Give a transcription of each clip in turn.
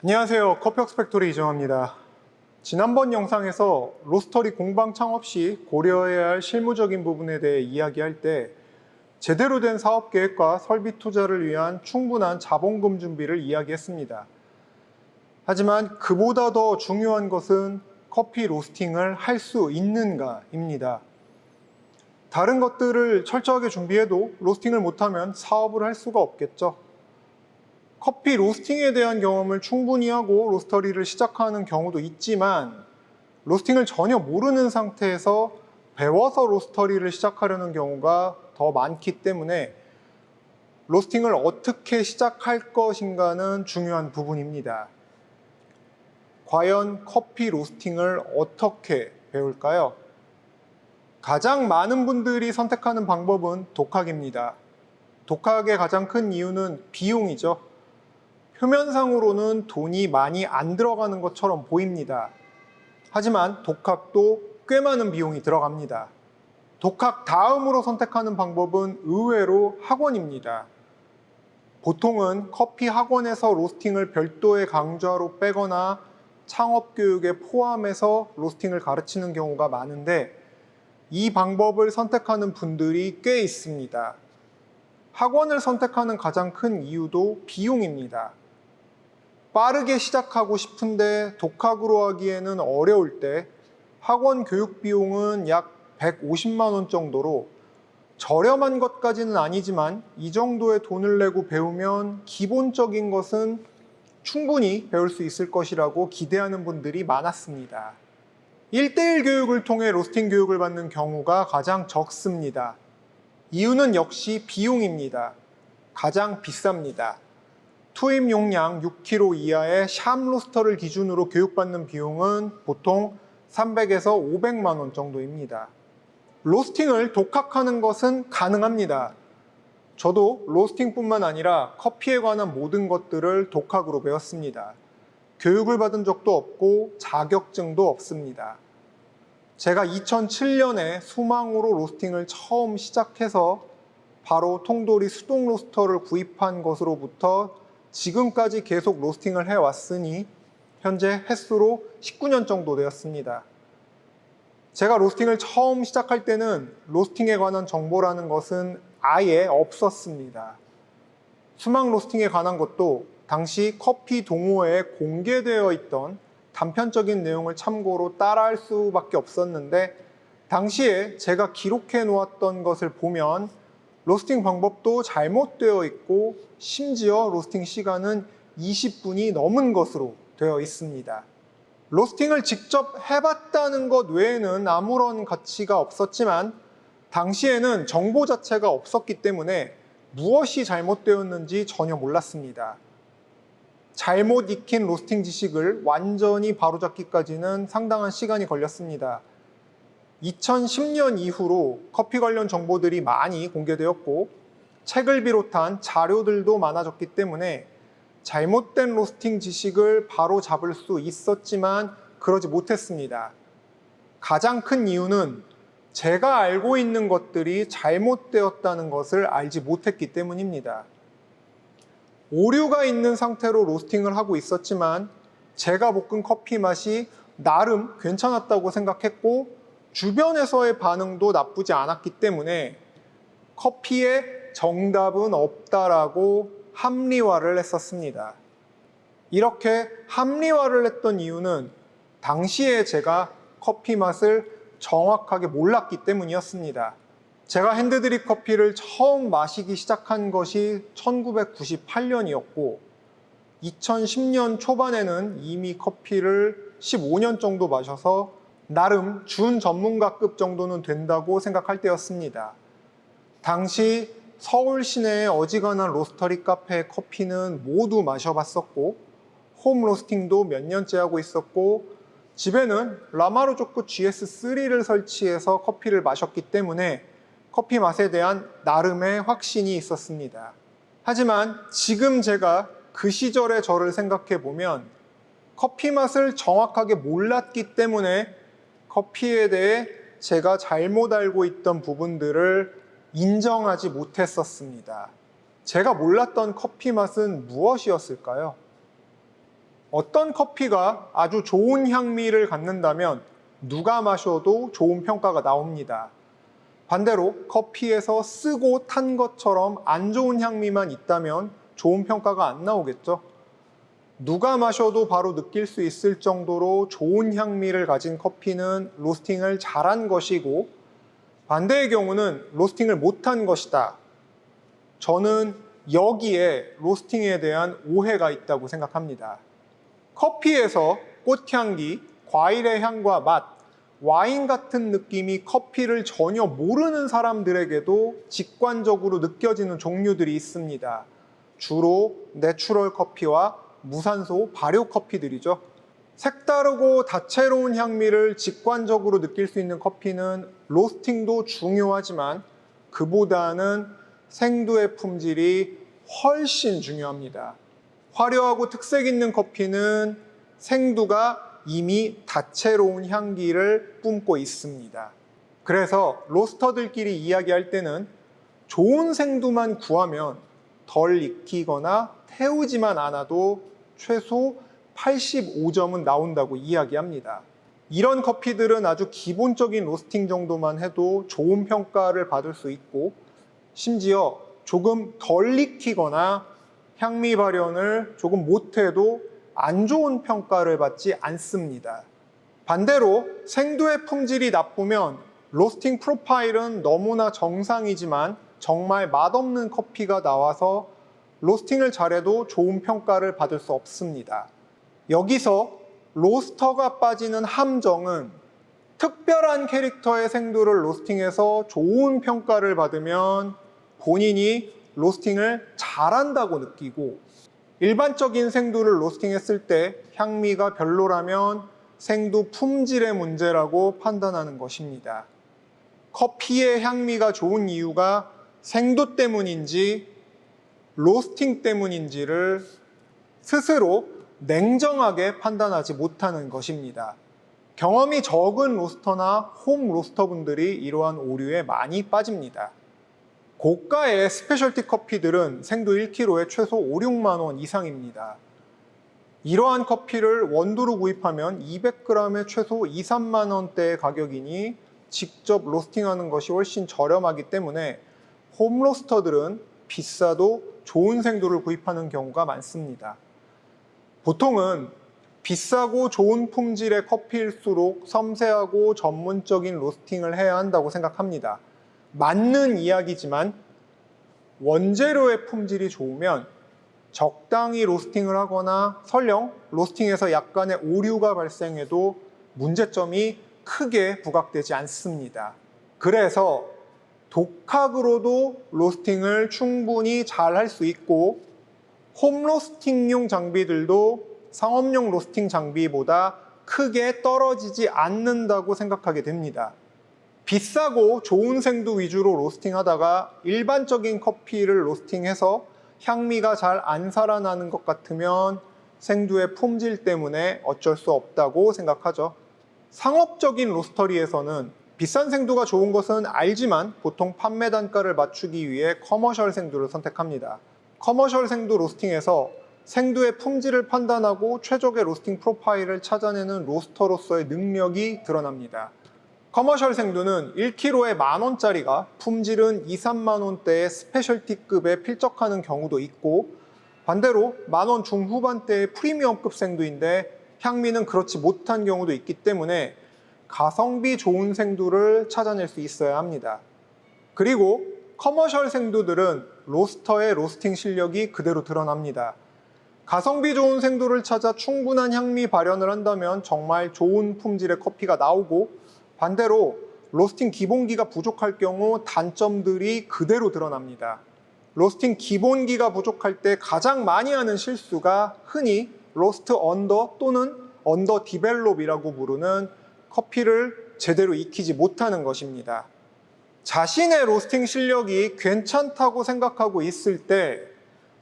안녕하세요. 커피웍스 팩토리 이정화입니다. 지난번 영상에서 로스터리 공방 창업 시 고려해야 할 실무적인 부분에 대해 이야기할 때 제대로 된 사업 계획과 설비 투자를 위한 충분한 자본금 준비를 이야기했습니다. 하지만 그보다 더 중요한 것은 커피 로스팅을 할 수 있는가입니다. 다른 것들을 철저하게 준비해도 로스팅을 못하면 사업을 할 수가 없겠죠. 커피 로스팅에 대한 경험을 충분히 하고 로스터리를 시작하는 경우도 있지만 로스팅을 전혀 모르는 상태에서 배워서 로스터리를 시작하려는 경우가 더 많기 때문에 로스팅을 어떻게 시작할 것인가는 중요한 부분입니다. 과연 커피 로스팅을 어떻게 배울까요? 가장 많은 분들이 선택하는 방법은 독학입니다. 독학의 가장 큰 이유는 비용이죠. 표면상으로는 돈이 많이 안 들어가는 것처럼 보입니다. 하지만 독학도 꽤 많은 비용이 들어갑니다. 독학 다음으로 선택하는 방법은 의외로 학원입니다. 보통은 커피 학원에서 로스팅을 별도의 강좌로 빼거나 창업교육에 포함해서 로스팅을 가르치는 경우가 많은데 이 방법을 선택하는 분들이 꽤 있습니다. 학원을 선택하는 가장 큰 이유도 비용입니다. 빠르게 시작하고 싶은데 독학으로 하기에는 어려울 때 학원 교육 비용은 약 150만 원 정도로 저렴한 것까지는 아니지만 이 정도의 돈을 내고 배우면 기본적인 것은 충분히 배울 수 있을 것이라고 기대하는 분들이 많았습니다. 1:1 교육을 통해 로스팅 교육을 받는 경우가 가장 적습니다. 이유는 역시 비용입니다. 가장 비쌉니다. 투입 용량 6kg 이하의 샴 로스터를 기준으로 교육받는 비용은 보통 300에서 500만 원 정도입니다. 로스팅을 독학하는 것은 가능합니다. 저도 로스팅뿐만 아니라 커피에 관한 모든 것들을 독학으로 배웠습니다. 교육을 받은 적도 없고 자격증도 없습니다. 제가 2007년에 수망으로 로스팅을 처음 시작해서 바로 통돌이 수동 로스터를 구입한 것으로부터 지금까지 계속 로스팅을 해왔으니 현재 횟수로 19년 정도 되었습니다. 제가 로스팅을 처음 시작할 때는 로스팅에 관한 정보라는 것은 아예 없었습니다. 수막 로스팅에 관한 것도 당시 커피 동호회에 공개되어 있던 단편적인 내용을 참고로 따라할 수밖에 없었는데 당시에 제가 기록해 놓았던 것을 보면 로스팅 방법도 잘못되어 있고 심지어 로스팅 시간은 20분이 넘은 것으로 되어 있습니다. 로스팅을 직접 해봤다는 것 외에는 아무런 가치가 없었지만 당시에는 정보 자체가 없었기 때문에 무엇이 잘못되었는지 전혀 몰랐습니다. 잘못 익힌 로스팅 지식을 완전히 바로잡기까지는 상당한 시간이 걸렸습니다. 2010년 이후로 커피 관련 정보들이 많이 공개되었고 책을 비롯한 자료들도 많아졌기 때문에 잘못된 로스팅 지식을 바로 잡을 수 있었지만 그러지 못했습니다. 가장 큰 이유는 제가 알고 있는 것들이 잘못되었다는 것을 알지 못했기 때문입니다. 오류가 있는 상태로 로스팅을 하고 있었지만 제가 볶은 커피 맛이 나름 괜찮았다고 생각했고 주변에서의 반응도 나쁘지 않았기 때문에 커피에 정답은 없다라고 합리화를 했었습니다. 이렇게 합리화를 했던 이유는 당시에 제가 커피 맛을 정확하게 몰랐기 때문이었습니다. 제가 핸드드립 커피를 처음 마시기 시작한 것이 1998년이었고 2010년 초반에는 이미 커피를 15년 정도 마셔서 나름 준 전문가급 정도는 된다고 생각할 때였습니다. 당시 서울 시내의 어지간한 로스터리 카페의 커피는 모두 마셔봤었고 홈 로스팅도 몇 년째 하고 있었고 집에는 라마르조크 GS3를 설치해서 커피를 마셨기 때문에 커피 맛에 대한 나름의 확신이 있었습니다. 하지만 지금 제가 그 시절의 저를 생각해 보면 커피 맛을 정확하게 몰랐기 때문에 커피에 대해 제가 잘못 알고 있던 부분들을 인정하지 못했었습니다. 제가 몰랐던 커피 맛은 무엇이었을까요? 어떤 커피가 아주 좋은 향미를 갖는다면 누가 마셔도 좋은 평가가 나옵니다. 반대로 커피에서 쓰고 탄 것처럼 안 좋은 향미만 있다면 좋은 평가가 안 나오겠죠. 누가 마셔도 바로 느낄 수 있을 정도로 좋은 향미를 가진 커피는 로스팅을 잘한 것이고, 반대의 경우는 로스팅을 못한 것이다. 저는 여기에 로스팅에 대한 오해가 있다고 생각합니다. 커피에서 꽃향기, 과일의 향과 맛, 와인 같은 느낌이 커피를 전혀 모르는 사람들에게도 직관적으로 느껴지는 종류들이 있습니다. 주로 내추럴 커피와 무산소 발효 커피들이죠. 색다르고 다채로운 향미를 직관적으로 느낄 수 있는 커피는 로스팅도 중요하지만 그보다는 생두의 품질이 훨씬 중요합니다. 화려하고 특색 있는 커피는 생두가 이미 다채로운 향기를 뿜고 있습니다. 그래서 로스터들끼리 이야기할 때는 좋은 생두만 구하면 덜 익히거나 태우지만 않아도 최소 85점은 나온다고 이야기합니다. 이런 커피들은 아주 기본적인 로스팅 정도만 해도 좋은 평가를 받을 수 있고, 심지어 조금 덜 익히거나 향미 발현을 조금 못해도 안 좋은 평가를 받지 않습니다. 반대로 생두의 품질이 나쁘면 로스팅 프로파일은 너무나 정상이지만 정말 맛없는 커피가 나와서 로스팅을 잘해도 좋은 평가를 받을 수 없습니다. 여기서 로스터가 빠지는 함정은 특별한 캐릭터의 생두를 로스팅해서 좋은 평가를 받으면 본인이 로스팅을 잘한다고 느끼고, 일반적인 생두를 로스팅했을 때 향미가 별로라면 생두 품질의 문제라고 판단하는 것입니다. 커피의 향미가 좋은 이유가 생두 때문인지 로스팅 때문인지를 스스로 냉정하게 판단하지 못하는 것입니다. 경험이 적은 로스터나 홈 로스터분들이 이러한 오류에 많이 빠집니다. 고가의 스페셜티 커피들은 생두 1kg에 최소 5, 6만 원 이상입니다. 이러한 커피를 원두로 구입하면 200g에 최소 2, 3만 원대의 가격이니 직접 로스팅하는 것이 훨씬 저렴하기 때문에 홈로스터들은 비싸도 좋은 생두를 구입하는 경우가 많습니다. 보통은 비싸고 좋은 품질의 커피일수록 섬세하고 전문적인 로스팅을 해야 한다고 생각합니다. 맞는 이야기지만 원재료의 품질이 좋으면 적당히 로스팅을 하거나 설령 로스팅에서 약간의 오류가 발생해도 문제점이 크게 부각되지 않습니다. 그래서 독학으로도 로스팅을 충분히 잘 할 수 있고, 홈 로스팅용 장비들도 상업용 로스팅 장비보다 크게 떨어지지 않는다고 생각하게 됩니다. 비싸고 좋은 생두 위주로 로스팅하다가 일반적인 커피를 로스팅해서 향미가 잘 안 살아나는 것 같으면 생두의 품질 때문에 어쩔 수 없다고 생각하죠. 상업적인 로스터리에서는 비싼 생두가 좋은 것은 알지만 보통 판매 단가를 맞추기 위해 커머셜 생두를 선택합니다. 커머셜 생두 로스팅에서 생두의 품질을 판단하고 최적의 로스팅 프로파일을 찾아내는 로스터로서의 능력이 드러납니다. 커머셜 생두는 1kg에 10,000원짜리가 품질은 2, 3만 원대의 스페셜티급에 필적하는 경우도 있고, 반대로 10,000원 중후반대의 프리미엄급 생두인데 향미는 그렇지 못한 경우도 있기 때문에 가성비 좋은 생두를 찾아낼 수 있어야 합니다. 그리고 커머셜 생두들은 로스터의 로스팅 실력이 그대로 드러납니다. 가성비 좋은 생두를 찾아 충분한 향미 발현을 한다면 정말 좋은 품질의 커피가 나오고, 반대로 로스팅 기본기가 부족할 경우 단점들이 그대로 드러납니다. 로스팅 기본기가 부족할 때 가장 많이 하는 실수가 흔히 로스트 언더 또는 언더 디벨롭이라고 부르는 커피를 제대로 익히지 못하는 것입니다. 자신의 로스팅 실력이 괜찮다고 생각하고 있을 때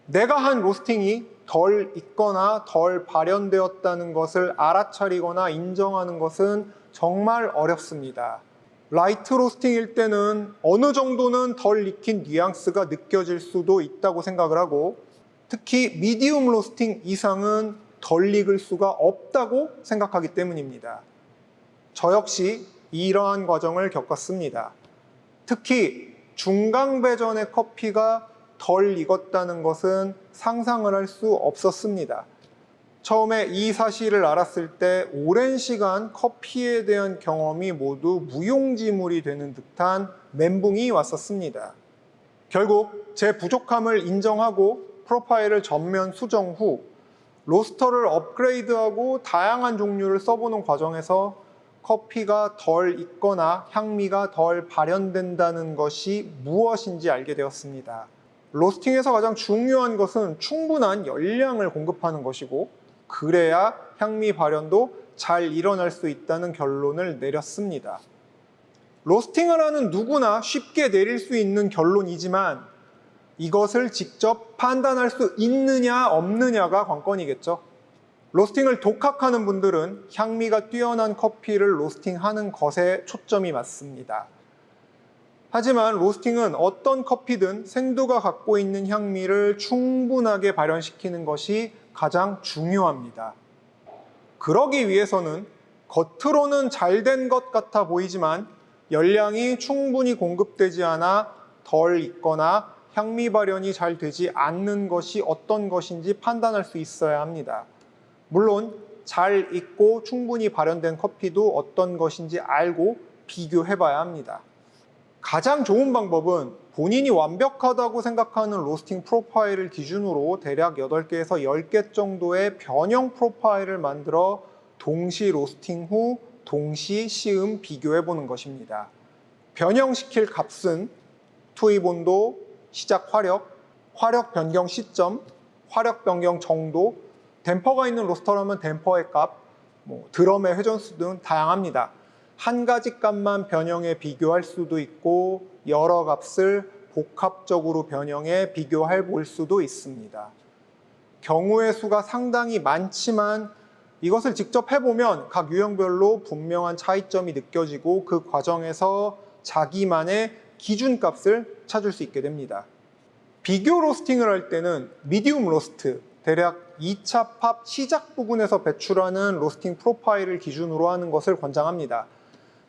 내가 한 로스팅이 덜 익거나 덜 발현되었다는 것을 알아차리거나 인정하는 것은 정말 어렵습니다. 라이트 로스팅일 때는 어느 정도는 덜 익힌 뉘앙스가 느껴질 수도 있다고 생각을 하고, 특히 미디움 로스팅 이상은 덜 익을 수가 없다고 생각하기 때문입니다. 저 역시 이러한 과정을 겪었습니다. 특히 중강배전의 커피가 덜 익었다는 것은 상상을 할 수 없었습니다. 처음에 이 사실을 알았을 때 오랜 시간 커피에 대한 경험이 모두 무용지물이 되는 듯한 멘붕이 왔었습니다. 결국 제 부족함을 인정하고 프로파일을 전면 수정 후 로스터를 업그레이드하고 다양한 종류를 써보는 과정에서 커피가 덜 익거나 향미가 덜 발현된다는 것이 무엇인지 알게 되었습니다. 로스팅에서 가장 중요한 것은 충분한 열량을 공급하는 것이고, 그래야 향미 발현도 잘 일어날 수 있다는 결론을 내렸습니다. 로스팅을 하는 누구나 쉽게 내릴 수 있는 결론이지만 이것을 직접 판단할 수 있느냐 없느냐가 관건이겠죠. 로스팅을 독학하는 분들은 향미가 뛰어난 커피를 로스팅하는 것에 초점이 맞습니다. 하지만 로스팅은 어떤 커피든 생두가 갖고 있는 향미를 충분하게 발현시키는 것이 가장 중요합니다. 그러기 위해서는 겉으로는 잘 된 것 같아 보이지만 열량이 충분히 공급되지 않아 덜 익거나 향미 발현이 잘 되지 않는 것이 어떤 것인지 판단할 수 있어야 합니다. 물론 잘 익고 충분히 발현된 커피도 어떤 것인지 알고 비교해봐야 합니다. 가장 좋은 방법은 본인이 완벽하다고 생각하는 로스팅 프로파일을 기준으로 대략 8개에서 10개 정도의 변형 프로파일을 만들어 동시 로스팅 후 동시 시음 비교해보는 것입니다. 변형시킬 값은 투입 온도, 시작 화력, 화력 변경 시점, 화력 변경 정도, 댐퍼가 있는 로스터라면 댐퍼의 값, 드럼의 회전수 등 다양합니다. 한 가지 값만 변형해 비교할 수도 있고 여러 값을 복합적으로 변형해 비교해 볼 수도 있습니다. 경우의 수가 상당히 많지만 이것을 직접 해보면 각 유형별로 분명한 차이점이 느껴지고 그 과정에서 자기만의 기준값을 찾을 수 있게 됩니다. 비교 로스팅을 할 때는 미디움 로스트, 대략 2차 팝 시작 부분에서 배출하는 로스팅 프로파일을 기준으로 하는 것을 권장합니다.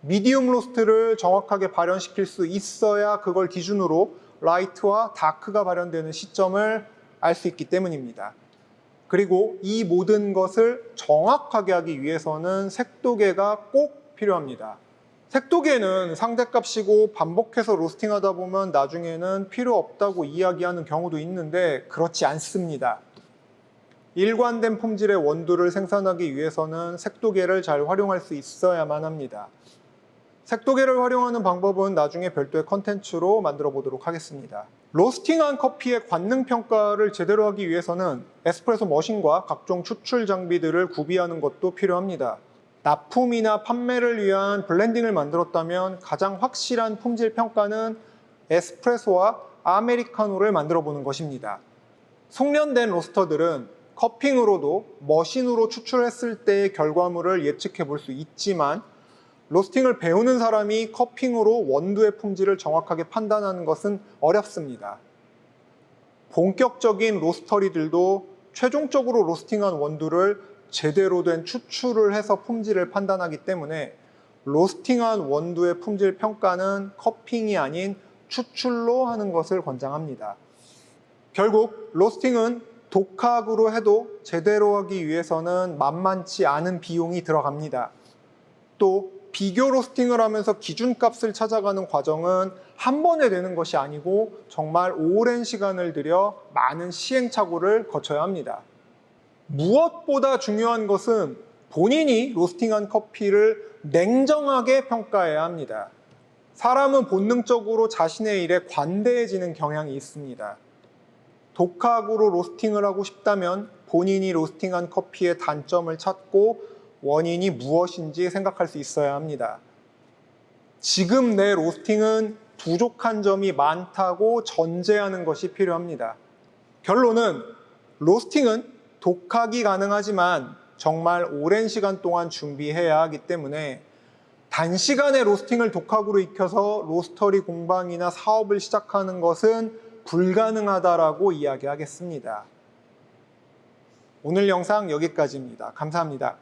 미디움 로스트를 정확하게 발현시킬 수 있어야 그걸 기준으로 라이트와 다크가 발현되는 시점을 알 수 있기 때문입니다. 그리고 이 모든 것을 정확하게 하기 위해서는 색도계가 꼭 필요합니다. 색도계는 상대값이고 반복해서 로스팅하다 보면 나중에는 필요 없다고 이야기하는 경우도 있는데 그렇지 않습니다. 일관된 품질의 원두를 생산하기 위해서는 색도계를 잘 활용할 수 있어야만 합니다. 색도계를 활용하는 방법은 나중에 별도의 컨텐츠로 만들어 보도록 하겠습니다. 로스팅한 커피의 관능 평가를 제대로 하기 위해서는 에스프레소 머신과 각종 추출 장비들을 구비하는 것도 필요합니다. 납품이나 판매를 위한 블렌딩을 만들었다면 가장 확실한 품질 평가는 에스프레소와 아메리카노를 만들어 보는 것입니다. 숙련된 로스터들은 커핑으로도 머신으로 추출했을 때의 결과물을 예측해 볼 수 있지만 로스팅을 배우는 사람이 커핑으로 원두의 품질을 정확하게 판단하는 것은 어렵습니다. 본격적인 로스터리들도 최종적으로 로스팅한 원두를 제대로 된 추출을 해서 품질을 판단하기 때문에 로스팅한 원두의 품질 평가는 커핑이 아닌 추출로 하는 것을 권장합니다. 결국 로스팅은 독학으로 해도 제대로 하기 위해서는 만만치 않은 비용이 들어갑니다. 또 비교 로스팅을 하면서 기준값을 찾아가는 과정은 한 번에 되는 것이 아니고 정말 오랜 시간을 들여 많은 시행착오를 거쳐야 합니다. 무엇보다 중요한 것은 본인이 로스팅한 커피를 냉정하게 평가해야 합니다. 사람은 본능적으로 자신의 일에 관대해지는 경향이 있습니다. 독학으로 로스팅을 하고 싶다면 본인이 로스팅한 커피의 단점을 찾고 원인이 무엇인지 생각할 수 있어야 합니다. 지금 내 로스팅은 부족한 점이 많다고 전제하는 것이 필요합니다. 결론은 로스팅은 독학이 가능하지만 정말 오랜 시간 동안 준비해야 하기 때문에 단시간에 로스팅을 독학으로 익혀서 로스터리 공방이나 사업을 시작하는 것은 불가능하다라고 이야기하겠습니다. 오늘 영상 여기까지입니다. 감사합니다.